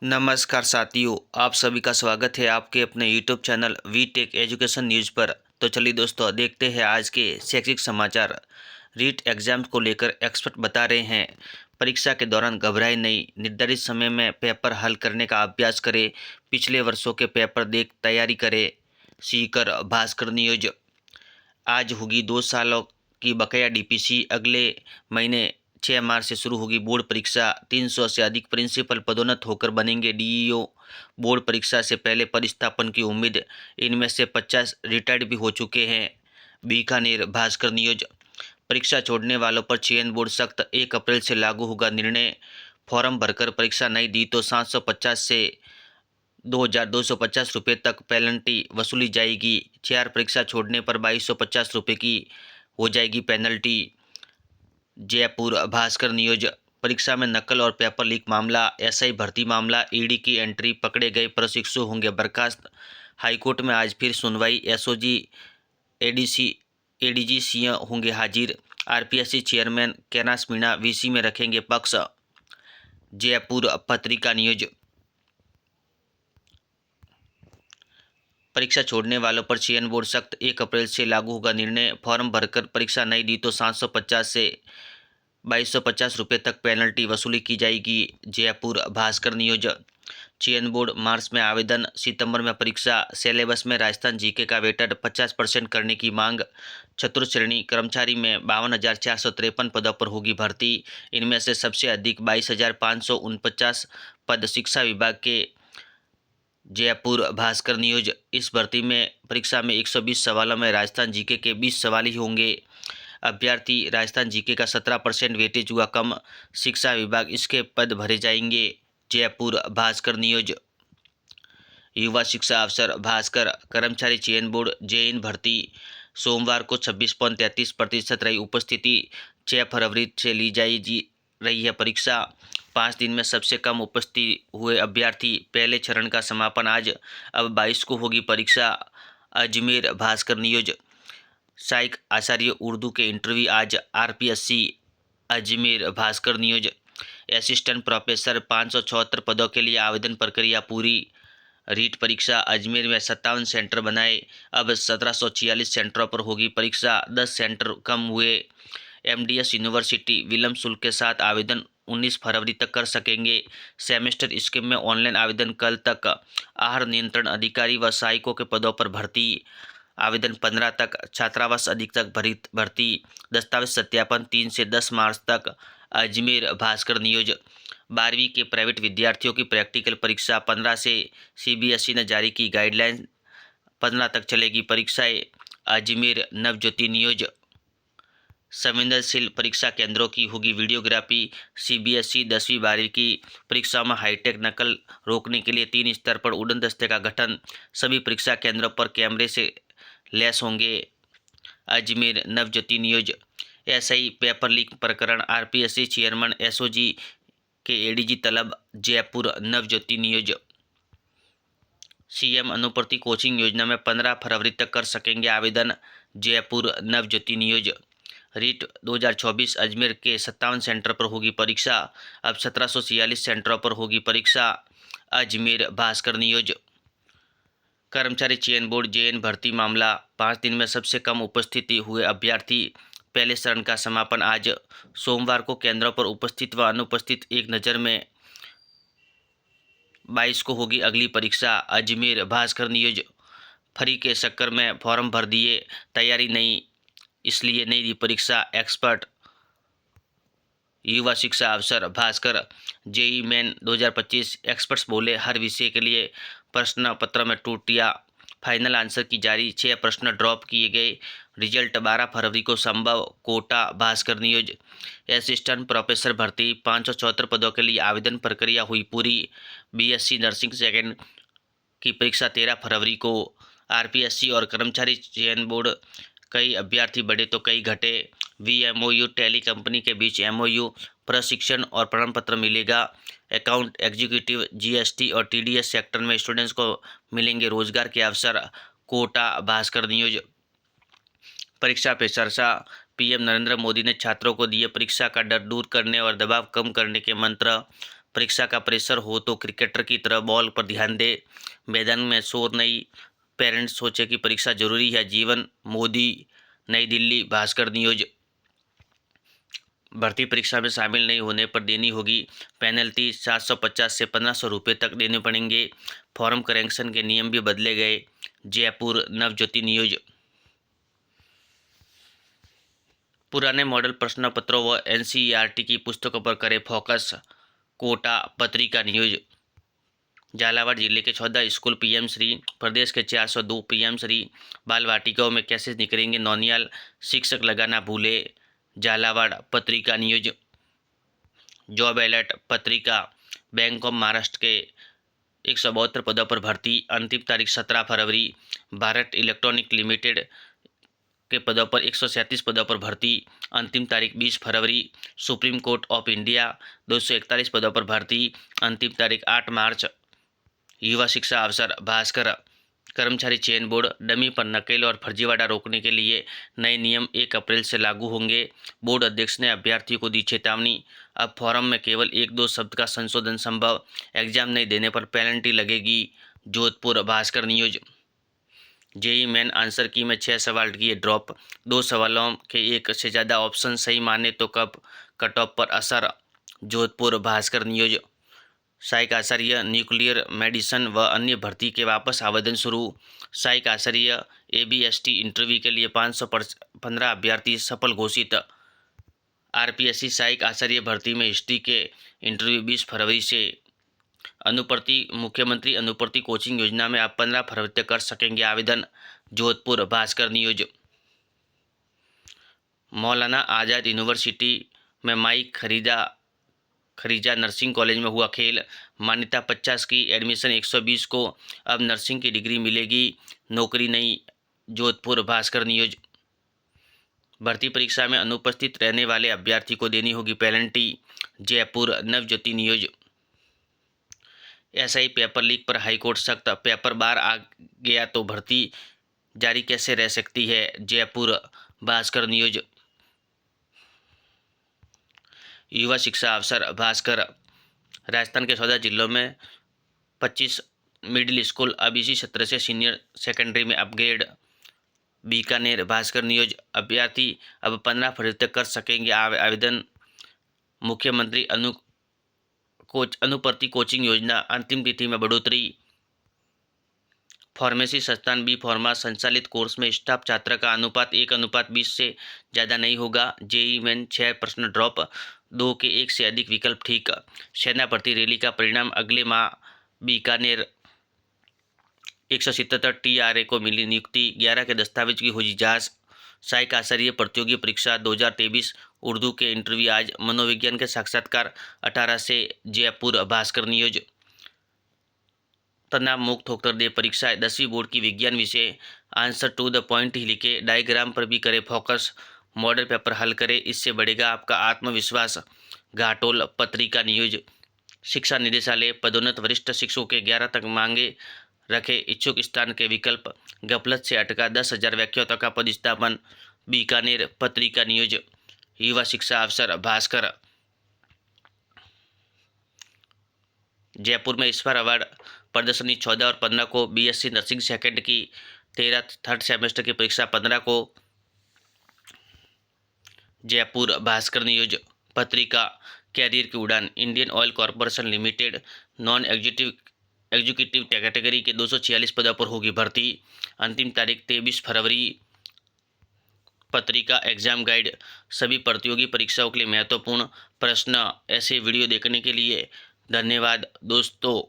नमस्कार साथियों, आप सभी का स्वागत है आपके अपने YouTube channel V Tech Education News पर। तो चलिए दोस्तों, देखते हैं आज के शैक्षिक समाचार। रीट एग्जाम को लेकर एक्सपर्ट बता रहे हैं, परीक्षा के दौरान घबराए नहीं, निर्धारित समय में पेपर हल करने का अभ्यास करें, पिछले वर्षों के पेपर देख तैयारी करें। सीकर भास्कर न्यूज। आज होगी 2 सालों की बकाया डीपीसी। अगले महीने 6 मार्च से शुरू होगी बोर्ड परीक्षा। 300 से अधिक प्रिंसिपल पदोन्नत होकर बनेंगे डीईओ। बोर्ड परीक्षा से पहले पदस्थापन की उम्मीद। इनमें से 50 रिटायर्ड भी हो चुके हैं। बीकानेर भास्कर न्यूज। परीक्षा छोड़ने वालों पर चयन बोर्ड सख्त। 1 अप्रैल से लागू होगा निर्णय। फॉर्म भरकर परीक्षा नहीं दी तो 750 से 2250 रुपये तक पेनल्टी वसूली जाएगी। 4 परीक्षा छोड़ने पर 2250 रुपये की हो जाएगी पेनल्टी। जयपुर भास्कर न्यूज। परीक्षा में नकल और पेपर लीक मामला। एसआई भर्ती मामला। ईडी की एंट्री। पकड़े गए प्रशिक्षु होंगे बर्खास्त। हाईकोर्ट में आज फिर सुनवाई। एसओजी एडीसी एडीजी सिंह होंगे हाजिर। RPSC chairman Kailash Meena VC में रखेंगे पक्ष। जयपुर पत्रिका न्यूज। परीक्षा छोड़ने वालों पर चयन बोर्ड सख्त। 1 अप्रैल से लागू होगा निर्णय। फॉर्म भरकर परीक्षा नहीं दी तो 750 से 2250 रुपये तक पेनल्टी वसूली की जाएगी। जयपुर भास्कर न्यूज। चयन बोर्ड मार्च में आवेदन, सितंबर में परीक्षा। सिलेबस में राजस्थान जीके का वेटेड 50% करने की मांग। चतुर्थ श्रेणी कर्मचारी में 52,453 पदों पर होगी भर्ती। इनमें से सबसे अधिक 22,549 पद शिक्षा विभाग के। जयपुर भास्कर न्यूज। इस भर्ती में परीक्षा में 120 सवालों में राजस्थान जीके के 20 सवाल ही होंगे। अभ्यर्थी राजस्थान जीके का 17% वेटेज हुआ कम। शिक्षा विभाग इसके पद भरे जाएंगे। जयपुर भास्कर न्यूज। युवा शिक्षा अफसर भास्कर। कर्मचारी चयन बोर्ड जेइन भर्ती। सोमवार को 26.33% रही उपस्थिति। 6 फरवरी से ली जाएगी रही है परीक्षा। 5 दिन में सबसे कम उपस्थिति हुए अभ्यर्थी। पहले चरण का समापन आज। अब 22 को होगी परीक्षा। अजमेर भास्कर न्यूज। शाइक आचार्य उर्दू के इंटरव्यू आज। RPSC. Ajmer Bhaskar news. Assistant professor 574 पदों के लिए आवेदन प्रक्रिया पूरी। रीट परीक्षा। अजमेर में 57 सेंटर बनाए। अब 1746 सेंटरों पर होगी परीक्षा। 10 सेंटर कम हुए। एमडीएस यूनिवर्सिटी विलम्ब शुल्क के साथ आवेदन 19 फरवरी तक कर सकेंगे। सेमेस्टर स्कीम में ऑनलाइन आवेदन कल तक। आहार नियंत्रण अधिकारी व सहायकों के पदों पर भर्ती। आवेदन 15 तक। छात्रावास अधीक्षक भर्ती। दस्तावेज सत्यापन 3 से 10 मार्च तक। अजमेर भास्कर न्यूज। 12वीं के प्राइवेट विद्यार्थियों की प्रैक्टिकल परीक्षा 15 से। सीबीएसई ने जारी की गाइडलाइन। 15 तक चलेगी परीक्षाएं। अजमेर नवज्योति न्यूज। संवेदनशील परीक्षा केंद्रों की होगी वीडियोग्राफी। सीबीएसई 10वीं 12वीं की परीक्षाओं में हाईटेक नकल रोकने के लिए 3 स्तर पर उड़न दस्ते का गठन। सभी परीक्षा केंद्रों पर कैमरे से लैस होंगे। Ajmer Navjyoti news. SI paper leak प्रकरण। आरपीएससी चेयरमैन एसओजी के एडीजी तलब। Jaipur Navjyoti news. CM Anuprati coaching योजना में 15 फरवरी तक कर सकेंगे आवेदन। जयपुर नवज्योति न्यूज। रीट 2024 अजमेर के 57 सेंटर पर होगी परीक्षा। अब 1746 सेंटरों पर होगी परीक्षा। अजमेर भास्कर न्यूज। कर्मचारी चयन बोर्ड जेएन भर्ती मामला। 5 दिन में सबसे कम उपस्थिति हुए अभ्यर्थी। पहले चरण का समापन आज। सोमवार को केंद्रों पर उपस्थित व अनुपस्थित एक नज़र में। 22 को होगी अगली परीक्षा। अजमेर भास्कर न्यूज। फ्री के चक्कर में फॉर्म भर दिए, तैयारी नहीं, इसलिए नहीं दी परीक्षा। एक्सपर्ट। युवा शिक्षा अफसर भास्कर। जेई मेन 2025 एक्सपर्ट्स बोले हर विषय के लिए प्रश्न पत्र में त्रुटियां। फाइनल आंसर की जारी। 6 प्रश्न ड्रॉप किए गए। रिजल्ट 12 फरवरी को संभव। Kota Bhaskar news. Assistant professor भर्ती 574 पदों के लिए आवेदन प्रक्रिया हुई पूरी। बीएससी नर्सिंग सेकेंड की परीक्षा 13 फरवरी को। आरपीएससी और कर्मचारी चयन बोर्ड। कई अभ्यर्थी बढ़े तो कई घटे। वीएमओयू टैली कंपनी के बीच एमओयू। प्रशिक्षण और प्रमाण पत्र मिलेगा। अकाउंट एग्जीक्यूटिव जीएसटी और टीडीएस सेक्टर में स्टूडेंट्स को मिलेंगे रोजगार के अवसर। कोटा भास्कर न्यूज। परीक्षा पे चर्चा। पीएम नरेंद्र मोदी ने छात्रों को दिए परीक्षा का डर दूर करने और दबाव कम करने के मंत्र। परीक्षा का प्रेशर हो तो क्रिकेटर की तरह बॉल पर ध्यान दे। मैदान में शोर नहीं, पेरेंट्स सोचे कि परीक्षा जरूरी है जीवन। मोदी, नई दिल्ली, भास्कर न्यूज। भर्ती परीक्षा में शामिल नहीं होने पर देनी होगी पेनल्टी, 750 से 1500 रुपये तक देने पड़ेंगे। फॉर्म करेक्शन के नियम भी बदले गए। जयपुर नवज्योति न्यूज। पुराने मॉडल प्रश्न पत्रों व एनसीईआरटी की पुस्तकों पर करे फोकस। कोटा पत्रिका न्यूज। झालावाड़ जिले के 14 स्कूल पीएम श्री, प्रदेश के 402 पीएम श्री। बाल वाटिकाओं में कैसे निकलेंगे नौनियाल, शिक्षक लगाना भूले। झालावाड़ पत्रिका न्यूज। जॉब अलर्ट पत्रिका। बैंक ऑफ महाराष्ट्र के 172 पदों पर भर्ती, अंतिम तारीख 17 फरवरी। भारत इलेक्ट्रॉनिक लिमिटेड के पदों पर 137 पदों पर भर्ती, अंतिम तारीख 20 फरवरी। सुप्रीम कोर्ट ऑफ इंडिया 241 पदों पर भर्ती, अंतिम तारीख 8 मार्च। युवा शिक्षा अवसर भास्कर। कर्मचारी चयन बोर्ड, डमी पर नकल और फर्जीवाड़ा रोकने के लिए नए नियम 1 अप्रैल से लागू होंगे। बोर्ड अध्यक्ष ने अभ्यर्थियों को दी चेतावनी। अब फॉर्म में केवल 1-2 शब्द का संशोधन संभव, एग्जाम नहीं देने पर पेनल्टी लगेगी। Jodhpur Bhaskar news. JEE main answer key में 6 सवाल किए ड्रॉप, 2 सवालों के एक से ज़्यादा ऑप्शन सही माने तो कब कट ऑफ पर असर। जोधपुर भास्कर न्यूज। सहायक आचार्य न्यूक्लियर मेडिसिन व अन्य भर्ती के वापस आवेदन शुरू। सहायक आचार्य एबीएसटी इंटरव्यू के लिए 515 अभ्यर्थी सफल घोषित। आरपीएससी सहायक आचार्य भर्ती में हिस्ट्री के इंटरव्यू 20 फरवरी से। मुख्यमंत्री अनुपूर्ति कोचिंग योजना में आप 15 फरवरी तक कर सकेंगे आवेदन। जोधपुर भास्कर न्यूज। मौलाना आज़ाद यूनिवर्सिटी में माइक खरीजा नर्सिंग कॉलेज में हुआ खेल। मान्यता 50 की, एडमिशन 120 को, अब नर्सिंग की डिग्री मिलेगी, नौकरी नहीं। जोधपुर भास्कर न्यूज। भर्ती परीक्षा में अनुपस्थित रहने वाले अभ्यर्थी को देनी होगी penalty. Jaipur Navjyoti news. SI paper leak पर हाईकोर्ट सख्त, पेपर बाहर आ गया तो भर्ती जारी कैसे रह सकती है। जयपुर भास्कर न्यूज। युवा शिक्षा अवसर भास्कर। राजस्थान के 14 जिलों में 25 मिडिल स्कूल अब इसी सत्र से सीनियर सेकेंडरी में अपग्रेड। बीकानेर भास्कर न्यूज। अभ्यर्थी अब 15 फरवरी तक कर सकेंगे आवेदन। मुख्यमंत्री अनुपूर्ति कोचिंग योजना, अंतिम तिथि में बढ़ोतरी। फार्मेसी संस्थान बी फार्मा संचालित कोर्स में स्टाफ छात्र का अनुपात 1:20 से ज़्यादा नहीं होगा। जेई मेन 6 प्रश्न ड्रॉप, 2 के 1 से अधिक विकल्प ठीक। सेना भर्ती रैली का परिणाम अगले माह। बीकानेर। 177 टीआरए को मिली नियुक्ति, 11 के दस्तावेज की हुई जांच। सहायक आचार्य प्रतियोगी परीक्षा 2023 उर्दू के इंटरव्यू आज। मनोविज्ञान के साक्षात्कार 18 से। जयपुर भास्कर न्यूज। तनाव मुक्त होकर दे परीक्षा, 10वीं बोर्ड की विज्ञान विषय, आंसर टू द पॉइंट ही लिखे, डायग्राम पर भी करे फोकस, मॉडल पेपर हल करे, इससे बढ़ेगा आपका आत्मविश्वास। घाटोल पत्रिका न्यूज। शिक्षा निदेशालय पदोन्नत वरिष्ठ शिक्षकों के 11 तक मांगे रखे, इच्छुक स्थान के विकल्प, गफलत से अटका 10,000 व्याख्यातों का पदस्थापन। बीकानेर पत्रिका न्यूज। युवा शिक्षा अवसर भास्कर। जयपुर में ईश्वर अवार्ड प्रदर्शनी 14 और 15 को, बीएससी नर्सिंग सेकेंड की 13 थर्ड सेमेस्टर की परीक्षा 15 को। जयपुर भास्कर न्यूज पत्रिका। कैरियर की उड़ान, Indian oil corporation limited non executive category के 246 पदों पर होगी भर्ती, अंतिम तारीख 23 फरवरी। पत्रिका एग्जाम गाइड, सभी प्रतियोगी परीक्षाओं के लिए महत्वपूर्ण प्रश्न। ऐसे वीडियो देखने के लिए धन्यवाद दोस्तों।